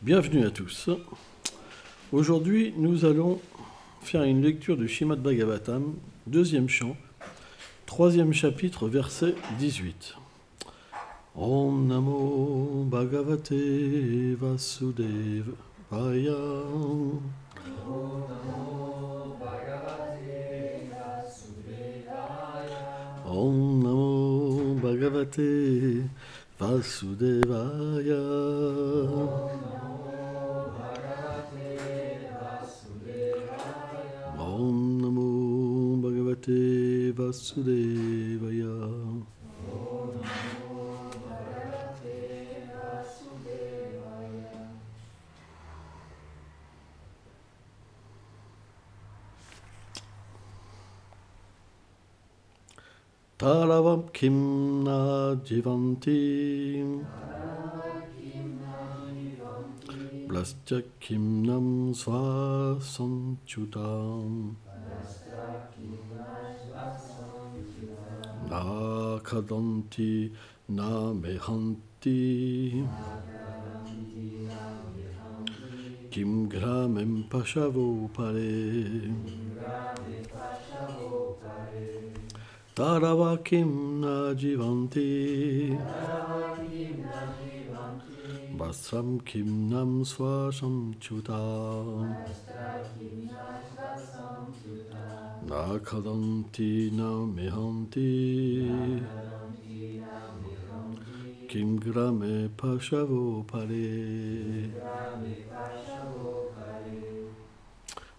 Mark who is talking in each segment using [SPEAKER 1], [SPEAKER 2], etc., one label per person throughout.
[SPEAKER 1] Bienvenue à tous. Aujourd'hui, nous allons faire une lecture du Śrīmad Bhagavatam, deuxième chant, troisième chapitre, verset 18. Om Namo Bhagavate Vasudevaya. Om Namo Bhagavate Vasudevaya. Om Namo Bhagavate Vasudevaya. Taravam kim na jivanti Blasya kim nam svasanchutam Na kadanti na mehanti Kim gramem pashavo pare Tarava kim na jivanti Basram kim nam swasham chutam Na kadanti na mehanti Kim grame pashavo pare.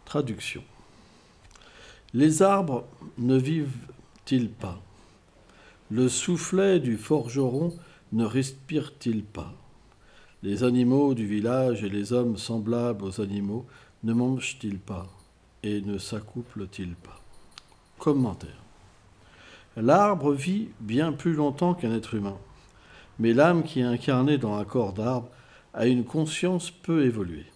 [SPEAKER 1] Traduction. Les arbres ne vivent-ils pas? Le soufflet du forgeron ne respire-t-il pas? Les animaux du village et les hommes semblables aux animaux ne mangent-ils pas et ne s'accouplent-ils pas? Commentaire. L'arbre vit bien plus longtemps qu'un être humain, mais l'âme qui est incarnée dans un corps d'arbre a une conscience peu évoluée.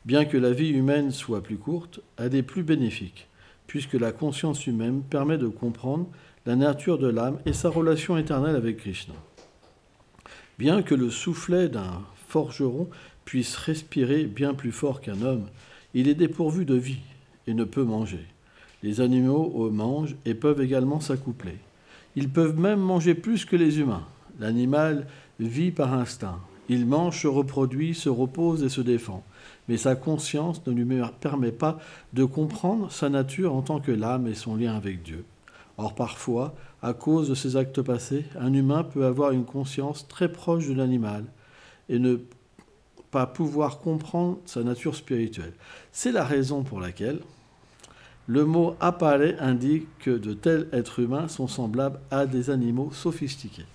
[SPEAKER 1] Bien que la vie humaine soit plus courte, elle est plus bénéfique, puisque la conscience humaine permet de comprendre la nature de l'âme et sa relation éternelle avec Krishna. Bien que le soufflet d'un forgeron puisse respirer bien plus fort qu'un homme, il est dépourvu de vie et ne peut manger. Les animaux mangent et peuvent également s'accoupler. Ils peuvent même manger plus que les humains. L'animal vit par instinct. Il mange, se reproduit, se repose et se défend. Mais sa conscience ne lui permet pas de comprendre sa nature en tant que l'âme et son lien avec Dieu. Or, parfois, à cause de ses actes passés, un humain peut avoir une conscience très proche de l'animal et ne pas pouvoir comprendre sa nature spirituelle. C'est la raison pour laquelle le mot « apparaît » indique que de tels êtres humains sont semblables à des animaux sophistiqués.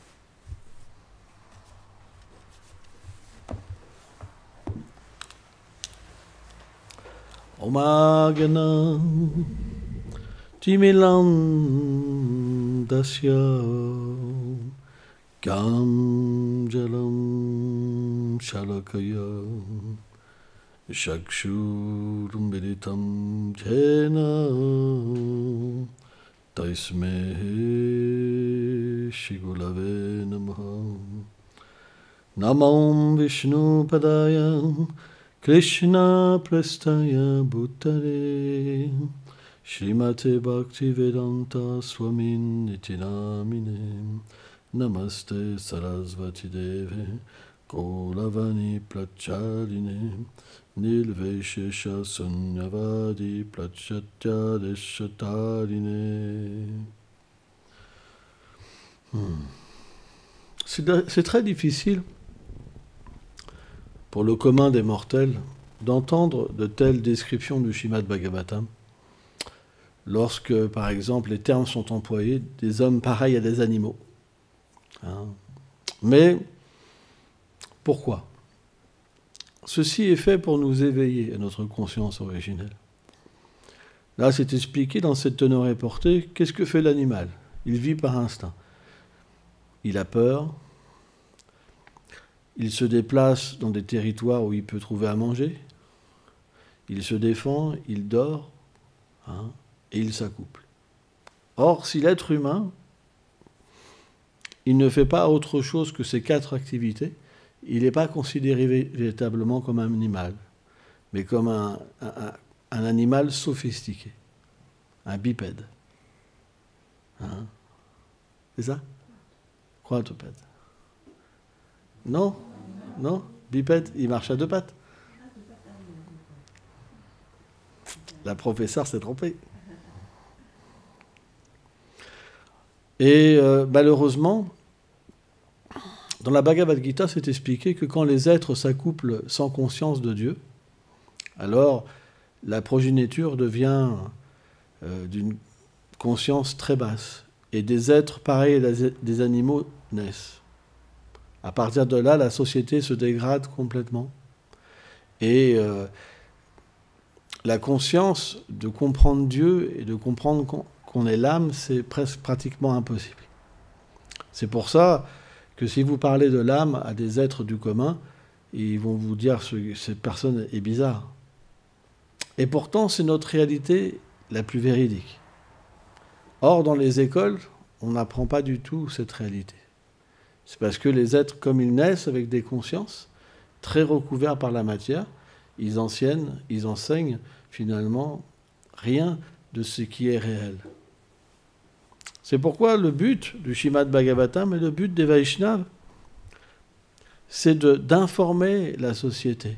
[SPEAKER 1] Omagana Timilam Dasya Kam Jalam Shalakaya Shakshurum Meditam Jena Taisme Shigulave Namaha Namam Vishnu Padaya Krishna Prestaya Bhutare Srimate Bhaktivedanta Swamin Nitinamine Namaste Sarasvati Deve Kaulavani Prachaline Nilveshesha Sunyavadi Prachatya Deshatarine. C'est très difficile pour le commun des mortels d'entendre de telles descriptions du Śrīmad Bhagavatam lorsque, par exemple, les termes sont employés des hommes pareils à des animaux. Mais pourquoi? Ceci est fait pour nous éveiller à notre conscience originelle. Là, c'est expliqué dans cette teneur et portée, qu'est-ce que fait l'animal? Il vit par instinct. Il a peur. Il se déplace dans des territoires où il peut trouver à manger. Il se défend, il dort, et il s'accouple. Or, si l'être humain, il ne fait pas autre chose que ces 4 activités, il n'est pas considéré véritablement comme un animal, mais comme un animal sophistiqué, un bipède. Hein? C'est ça? Quadrupède. Non? Non? Bipède, il marche à deux pattes. La professeure s'est trompée. Et malheureusement, dans la Bhagavad Gita, c'est expliqué que quand les êtres s'accouplent sans conscience de Dieu, alors la progéniture devient d'une conscience très basse. Et des êtres pareils à des animaux naissent. À partir de là, la société se dégrade complètement. Et la conscience de comprendre Dieu et de comprendre qu'on est l'âme, c'est presque pratiquement impossible. C'est pour ça que si vous parlez de l'âme à des êtres du commun, ils vont vous dire que cette personne est bizarre. Et pourtant, c'est notre réalité la plus véridique. Or, dans les écoles, on n'apprend pas du tout cette réalité. C'est parce que les êtres, comme ils naissent avec des consciences, très recouverts par la matière, ils enseignent finalement rien de ce qui est réel. C'est pourquoi le but du Śrīmad Bhagavatam et le but des Vaishnavas, c'est d'informer la société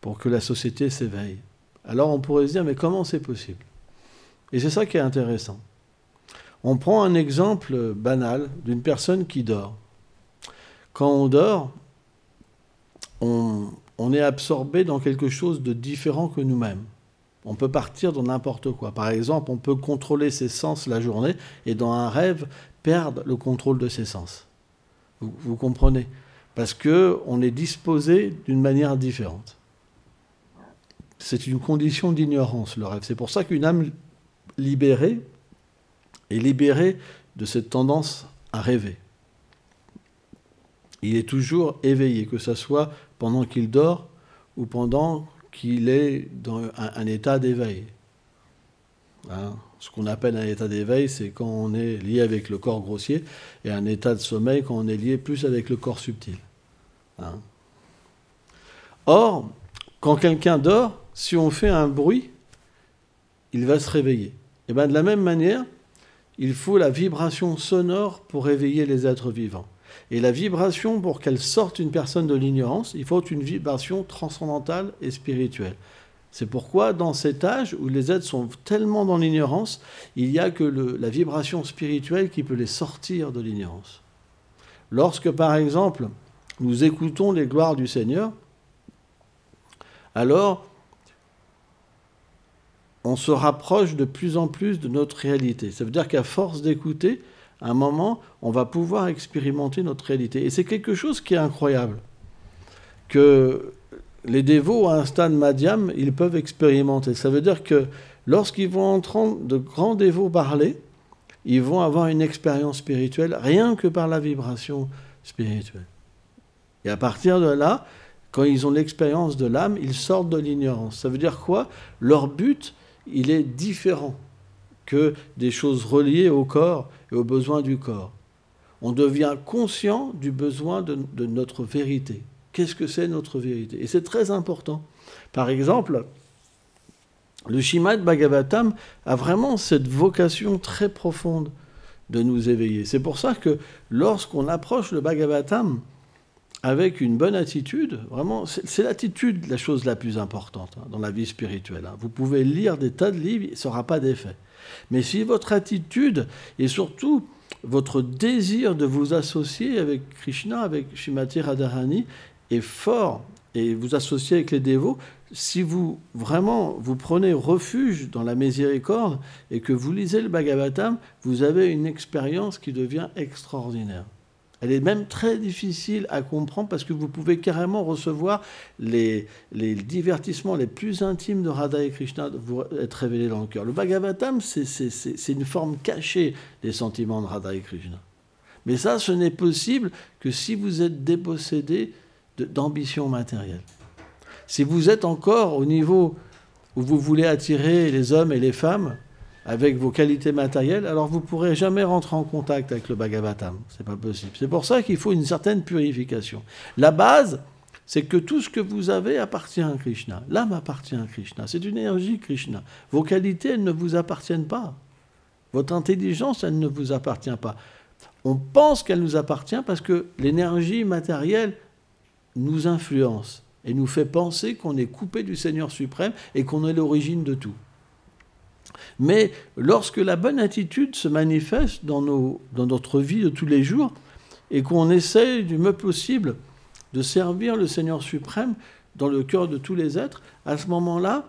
[SPEAKER 1] pour que la société s'éveille. Alors on pourrait se dire, mais comment c'est possible? Et c'est ça qui est intéressant. On prend un exemple banal d'une personne qui dort. Quand on dort, on est absorbé dans quelque chose de différent que nous-mêmes. On peut partir dans n'importe quoi. Par exemple, on peut contrôler ses sens la journée et dans un rêve, perdre le contrôle de ses sens. Vous comprenez? Parce qu'on est disposé d'une manière différente. C'est une condition d'ignorance, le rêve. C'est pour ça qu'une âme libérée est libérée de cette tendance à rêver. Il est toujours éveillé, que ce soit pendant qu'il dort ou pendant qu'il est dans un état d'éveil. Hein? Ce qu'on appelle un état d'éveil, c'est quand on est lié avec le corps grossier, et un état de sommeil quand on est lié plus avec le corps subtil. Hein? Or, quand quelqu'un dort, si on fait un bruit, il va se réveiller. Et bien de la même manière, il faut la vibration sonore pour réveiller les êtres vivants. Et la vibration, pour qu'elle sorte une personne de l'ignorance, il faut une vibration transcendantale et spirituelle. C'est pourquoi, dans cet âge où les êtres sont tellement dans l'ignorance, il n'y a que la vibration spirituelle qui peut les sortir de l'ignorance. Lorsque, par exemple, nous écoutons les gloires du Seigneur, alors on se rapproche de plus en plus de notre réalité. Ça veut dire qu'à force d'écouter, à un moment, on va pouvoir expérimenter notre réalité. Et c'est quelque chose qui est incroyable, que les dévots à un stade madhyam, ils peuvent expérimenter. Ça veut dire que lorsqu'ils vont entendre de grands dévots parler, ils vont avoir une expérience spirituelle rien que par la vibration spirituelle. Et à partir de là, quand ils ont l'expérience de l'âme, ils sortent de l'ignorance. Ça veut dire quoi? Leur but, il est différent que des choses reliées au corps et aux besoins du corps. On devient conscient du besoin de notre vérité. Qu'est-ce que c'est notre vérité? Et c'est très important. Par exemple, le Śrīmad Bhagavatam a vraiment cette vocation très profonde de nous éveiller. C'est pour ça que lorsqu'on approche le Bhagavatam avec une bonne attitude, vraiment, c'est l'attitude la chose la plus importante dans la vie spirituelle. Vous pouvez lire des tas de livres, ça n'aura pas d'effet. Mais si votre attitude et surtout votre désir de vous associer avec Krishna, avec Srimati Radharani est fort et vous associer avec les dévots, si vous vraiment vous prenez refuge dans la miséricorde et que vous lisez le Bhagavatam, vous avez une expérience qui devient extraordinaire. Elle est même très difficile à comprendre parce que vous pouvez carrément recevoir les divertissements les plus intimes de Radha et Krishna vous être révélés dans le cœur. Le Bhagavatam, c'est une forme cachée des sentiments de Radha et Krishna. Mais ça, ce n'est possible que si vous êtes dépossédé d'ambition matérielle. Si vous êtes encore au niveau où vous voulez attirer les hommes et les femmes, avec vos qualités matérielles, alors vous ne pourrez jamais rentrer en contact avec le Bhagavatam. Ce n'est pas possible. C'est pour ça qu'il faut une certaine purification. La base, c'est que tout ce que vous avez appartient à Krishna. L'âme appartient à Krishna. C'est une énergie Krishna. Vos qualités, elles ne vous appartiennent pas. Votre intelligence, elle ne vous appartient pas. On pense qu'elle nous appartient parce que l'énergie matérielle nous influence et nous fait penser qu'on est coupé du Seigneur suprême et qu'on est l'origine de tout. Mais lorsque la bonne attitude se manifeste dans notre vie de tous les jours et qu'on essaie du mieux possible de servir le Seigneur suprême dans le cœur de tous les êtres, à ce moment-là,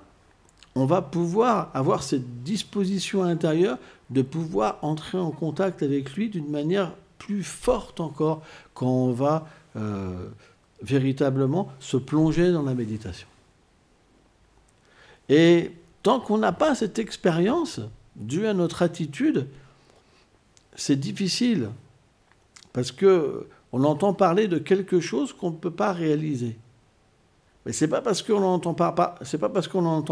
[SPEAKER 1] on va pouvoir avoir cette disposition intérieure de pouvoir entrer en contact avec lui d'une manière plus forte encore quand on va véritablement se plonger dans la méditation. Et tant qu'on n'a pas cette expérience due à notre attitude, c'est difficile parce qu'on entend parler de quelque chose qu'on ne peut pas réaliser. Mais c'est pas parce qu'on entend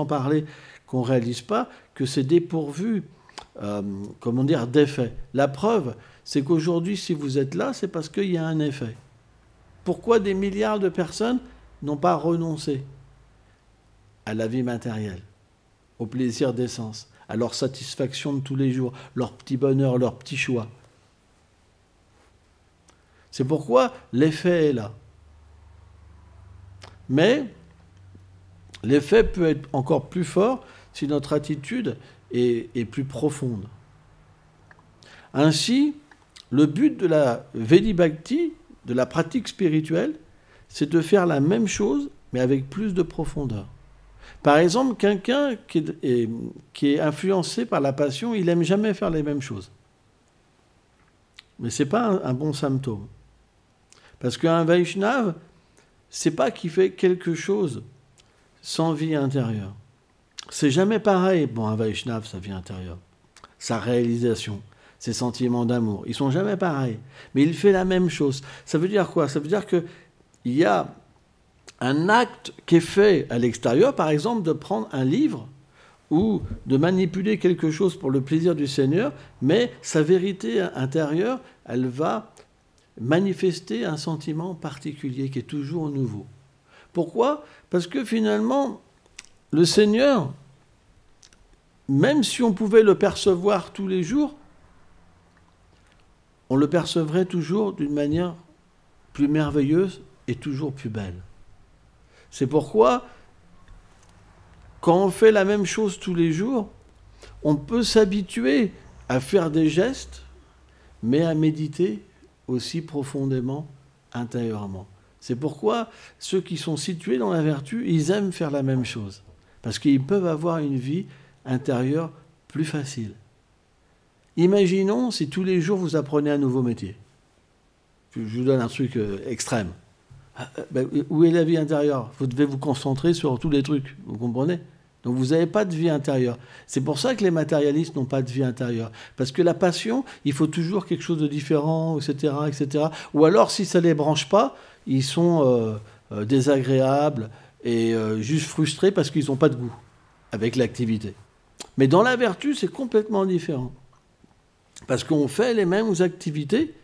[SPEAKER 1] parler qu'on ne réalise pas que c'est dépourvu, d'effet. La preuve, c'est qu'aujourd'hui, si vous êtes là, c'est parce qu'il y a un effet. Pourquoi des milliards de personnes n'ont pas renoncé à la vie matérielle, au plaisir des sens, à leur satisfaction de tous les jours, leur petit bonheur, leur petit choix? C'est pourquoi l'effet est là. Mais l'effet peut être encore plus fort si notre attitude est plus profonde. Ainsi, le but de la Vedi Bhakti, de la pratique spirituelle, c'est de faire la même chose, mais avec plus de profondeur. Par exemple, quelqu'un qui est influencé par la passion, il n'aime jamais faire les mêmes choses. Mais ce n'est pas un bon symptôme. Parce qu'un Vaishnava, c'est pas qu'il fait quelque chose sans vie intérieure. C'est jamais pareil. Bon, un Vaishnava, sa vie intérieure, sa réalisation, ses sentiments d'amour, ils sont jamais pareils. Mais il fait la même chose. Ça veut dire quoi? Ça veut dire qu'il y a un acte qui est fait à l'extérieur, par exemple, de prendre un livre ou de manipuler quelque chose pour le plaisir du Seigneur, mais sa vérité intérieure, elle va manifester un sentiment particulier qui est toujours nouveau. Pourquoi? Parce que finalement, le Seigneur, même si on pouvait le percevoir tous les jours, on le percevrait toujours d'une manière plus merveilleuse et toujours plus belle. C'est pourquoi, quand on fait la même chose tous les jours, on peut s'habituer à faire des gestes, mais à méditer aussi profondément, intérieurement. C'est pourquoi ceux qui sont situés dans la vertu, ils aiment faire la même chose. Parce qu'ils peuvent avoir une vie intérieure plus facile. Imaginons si tous les jours vous apprenez un nouveau métier. Je vous donne un truc extrême. Où est la vie intérieure? Vous devez vous concentrer sur tous les trucs, vous comprenez? Donc vous n'avez pas de vie intérieure. C'est pour ça que les matérialistes n'ont pas de vie intérieure. Parce que la passion, il faut toujours quelque chose de différent, etc., etc. Ou alors, si ça ne les branche pas, ils sont désagréables et juste frustrés parce qu'ils n'ont pas de goût avec l'activité. Mais dans la vertu, c'est complètement différent. Parce qu'on fait les mêmes activités,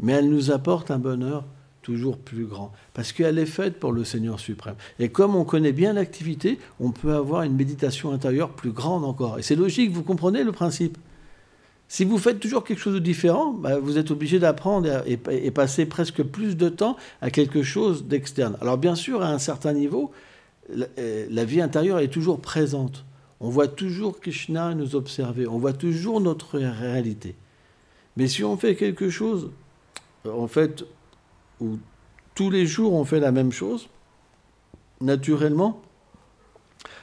[SPEAKER 1] mais elles nous apportent un bonheur toujours plus grand, parce qu'elle est faite pour le Seigneur suprême. Et comme on connaît bien l'activité, on peut avoir une méditation intérieure plus grande encore. Et c'est logique, vous comprenez le principe. Si vous faites toujours quelque chose de différent, vous êtes obligé d'apprendre et passer presque plus de temps à quelque chose d'externe. Alors bien sûr, à un certain niveau, la vie intérieure est toujours présente. On voit toujours Krishna nous observer, on voit toujours notre réalité. Mais si on fait quelque chose, en fait, où tous les jours on fait la même chose, naturellement,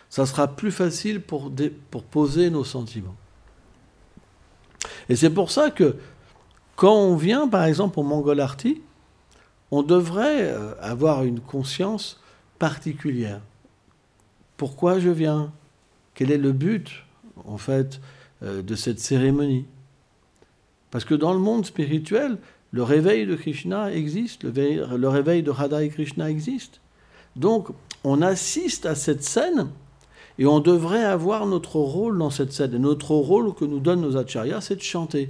[SPEAKER 1] ça sera plus facile pour poser nos sentiments. Et c'est pour ça que quand on vient, par exemple, au Mangala Arati, on devrait avoir une conscience particulière. Pourquoi je viens? Quel est le but, en fait, de cette cérémonie? Parce que dans le monde spirituel, le réveil de Krishna existe, le réveil de Radha et Krishna existe. Donc, on assiste à cette scène Et on devrait avoir notre rôle dans cette scène. Et notre rôle que nous donnent nos acharyas, c'est de chanter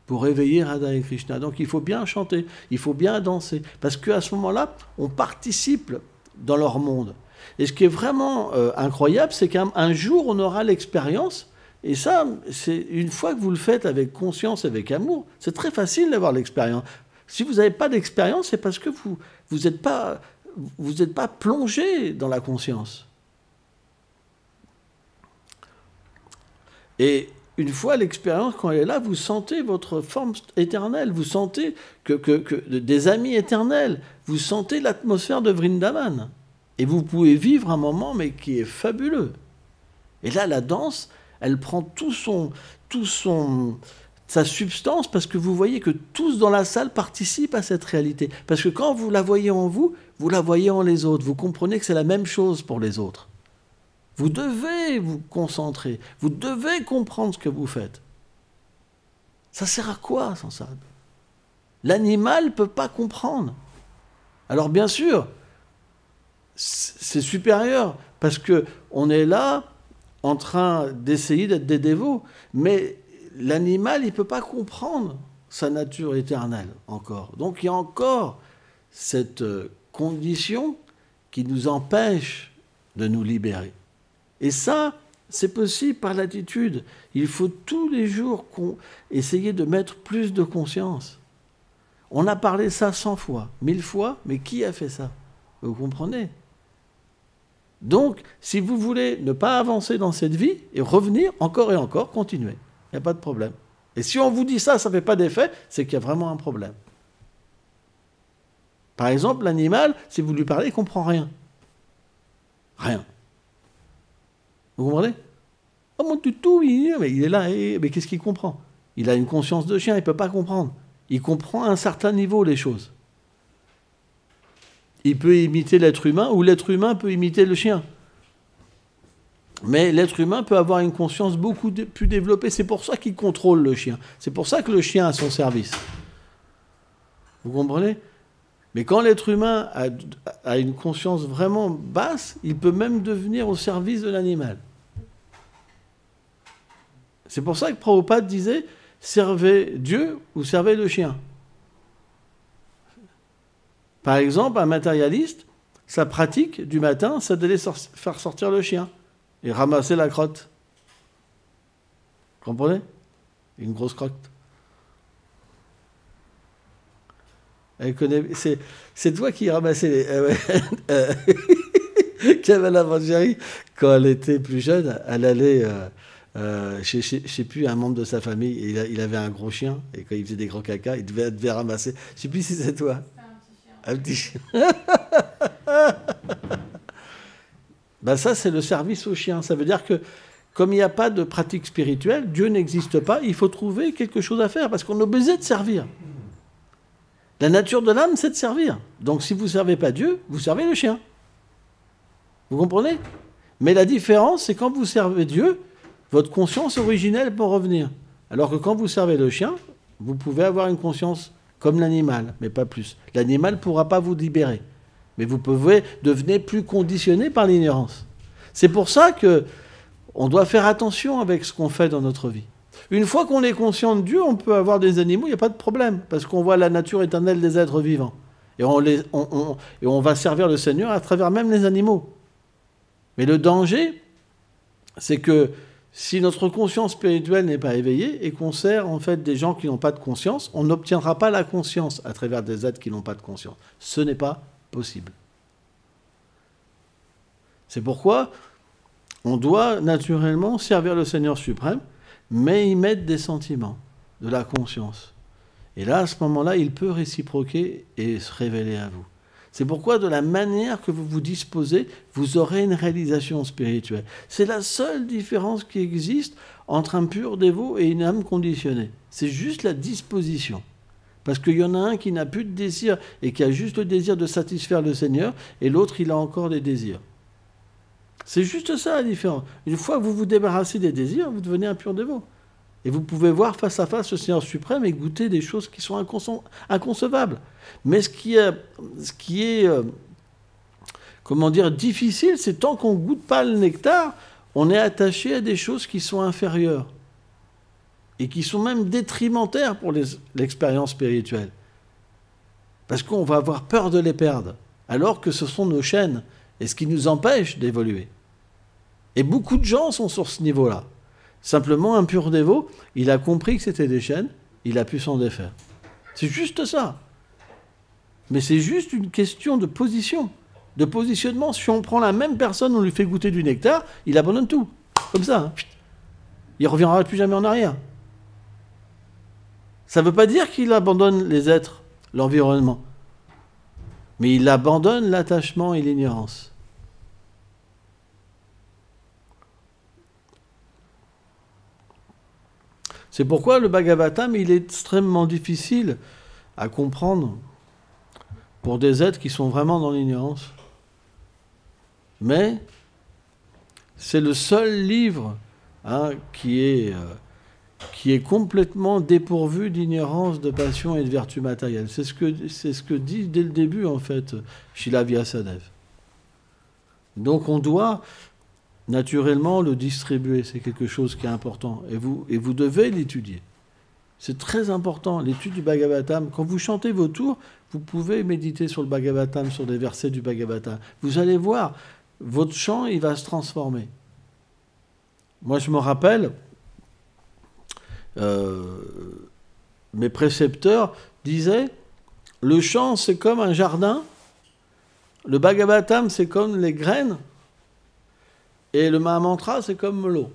[SPEAKER 1] pour éveiller Radha et Krishna. Donc il faut bien chanter, il faut bien danser. Parce qu'à ce moment-là, on participe dans leur monde. Et ce qui est vraiment incroyable, c'est qu'un jour, on aura l'expérience. Et ça, c'est une fois que vous le faites avec conscience, avec amour, c'est très facile d'avoir l'expérience. Si vous n'avez pas d'expérience, c'est parce que vous n'êtes pas plongé dans la conscience. Et une fois l'expérience, quand elle est là, vous sentez votre forme éternelle, vous sentez des amis éternels, vous sentez l'atmosphère de Vrindavan. Et vous pouvez vivre un moment, mais qui est fabuleux. Et là, la danse, elle prend sa substance, parce que vous voyez que tous dans la salle participent à cette réalité. Parce que quand vous la voyez en vous, vous la voyez en les autres. Vous comprenez que c'est la même chose pour les autres. Vous devez vous concentrer. Vous devez comprendre ce que vous faites. Ça sert à quoi sans ça? L'animal ne peut pas comprendre. Alors bien sûr, c'est supérieur, parce qu'on est là en train d'essayer d'être des dévots. Mais l'animal, il ne peut pas comprendre sa nature éternelle encore. Donc il y a encore cette condition qui nous empêche de nous libérer. Et ça, c'est possible par l'attitude. Il faut tous les jours essayer de mettre plus de conscience. On a parlé ça 100 fois, 1000 fois, mais qui a fait ça? Vous comprenez? Donc, si vous voulez ne pas avancer dans cette vie et revenir encore et encore, continuez. Il n'y a pas de problème. Et si on vous dit ça, ça ne fait pas d'effet, c'est qu'il y a vraiment un problème. Par exemple, l'animal, si vous lui parlez, il ne comprend rien. Rien. Vous comprenez? Oh mon toutou, mais il est là, mais qu'est-ce qu'il comprend? Il a une conscience de chien, il ne peut pas comprendre. Il comprend à un certain niveau les choses. Il peut imiter l'être humain, ou l'être humain peut imiter le chien. Mais l'être humain peut avoir une conscience beaucoup plus développée. C'est pour ça qu'il contrôle le chien. C'est pour ça que le chien a son service. Vous comprenez? Mais quand l'être humain a une conscience vraiment basse, il peut même devenir au service de l'animal. C'est pour ça que Prabhupada disait « servez Dieu ou servez le chien ». Par exemple, un matérialiste, sa pratique du matin, c'est d'aller faire sortir le chien et ramasser la crotte. Vous comprenez? Une grosse crotte. C'est toi qui ramassais les... Kamala Manjari, quand elle était plus jeune, elle allait... je ne sais plus, un membre de sa famille, il avait un gros chien, et quand il faisait des gros caca, il devait ramasser. Je ne sais plus si c'est toi. Un petit chien. Ben ça, c'est le service au chien. Ça veut dire que, comme il n'y a pas de pratique spirituelle, Dieu n'existe pas, il faut trouver quelque chose à faire, parce qu'on est obligé de servir. La nature de l'âme, c'est de servir. Donc, si vous ne servez pas Dieu, vous servez le chien. Vous comprenez? Mais la différence, c'est quand vous servez Dieu, votre conscience originelle peut revenir. Alors que quand vous servez le chien, vous pouvez avoir une conscience comme l'animal, mais pas plus. L'animal ne pourra pas vous libérer. Mais vous pouvez devenir plus conditionné par l'ignorance. C'est pour ça qu'on doit faire attention avec ce qu'on fait dans notre vie. Une fois qu'on est conscient de Dieu, on peut avoir des animaux, il n'y a pas de problème, parce qu'on voit la nature éternelle des êtres vivants. Et on va servir le Seigneur à travers même les animaux. Mais le danger, c'est que si notre conscience spirituelle n'est pas éveillée et qu'on sert en fait des gens qui n'ont pas de conscience, on n'obtiendra pas la conscience à travers des êtres qui n'ont pas de conscience. Ce n'est pas possible. C'est pourquoi on doit naturellement servir le Seigneur suprême, mais y mettre des sentiments, de la conscience. Et là, à ce moment-là, il peut réciproquer et se révéler à vous. C'est pourquoi, de la manière que vous vous disposez, vous aurez une réalisation spirituelle. C'est la seule différence qui existe entre un pur dévot et une âme conditionnée. C'est juste la disposition. Parce qu'il y en a un qui n'a plus de désir et qui a juste le désir de satisfaire le Seigneur, et l'autre, il a encore des désirs. C'est juste ça la différence. Une fois que vous vous débarrassez des désirs, vous devenez un pur dévot. Et vous pouvez voir face à face le Seigneur suprême et goûter des choses qui sont inconcevables. Mais ce qui est comment dire, difficile, c'est tant qu'on ne goûte pas le nectar, on est attaché à des choses qui sont inférieures et qui sont même détrimentaires pour l'expérience spirituelle. Parce qu'on va avoir peur de les perdre, alors que ce sont nos chaînes et ce qui nous empêche d'évoluer. Et beaucoup de gens sont sur ce niveau-là. Simplement, un pur dévot, il a compris que c'était des chaînes, il a pu s'en défaire. C'est juste ça. Mais c'est juste une question de position, de positionnement. Si on prend la même personne, on lui fait goûter du nectar, il abandonne tout. Comme ça. Hein. Il ne reviendra plus jamais en arrière. Ça ne veut pas dire qu'il abandonne les êtres, l'environnement. Mais il abandonne l'attachement et l'ignorance. C'est pourquoi le Bhagavatam, il est extrêmement difficile à comprendre pour des êtres qui sont vraiment dans l'ignorance. Mais c'est le seul livre qui est complètement dépourvu d'ignorance, de passion et de vertu matérielle. C'est ce que dit dès le début, en fait, Srila Vyasadeva. Donc on doit naturellement le distribuer, c'est quelque chose qui est important. Et vous devez l'étudier. C'est très important, l'étude du Bhagavatam. Quand vous chantez vos tours, vous pouvez méditer sur le Bhagavatam, sur des versets du Bhagavatam. Vous allez voir, votre chant, il va se transformer. Moi, je me rappelle, mes précepteurs disaient, le chant, c'est comme un jardin, le Bhagavatam, c'est comme les graines, et le Mahamantra, c'est comme l'eau.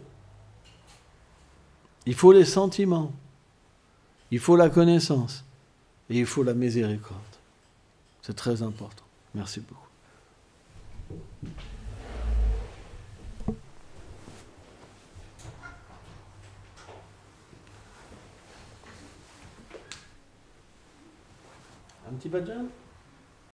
[SPEAKER 1] Il faut les sentiments, il faut la connaissance, et il faut la miséricorde. C'est très important. Merci beaucoup. Un petit bhajan ?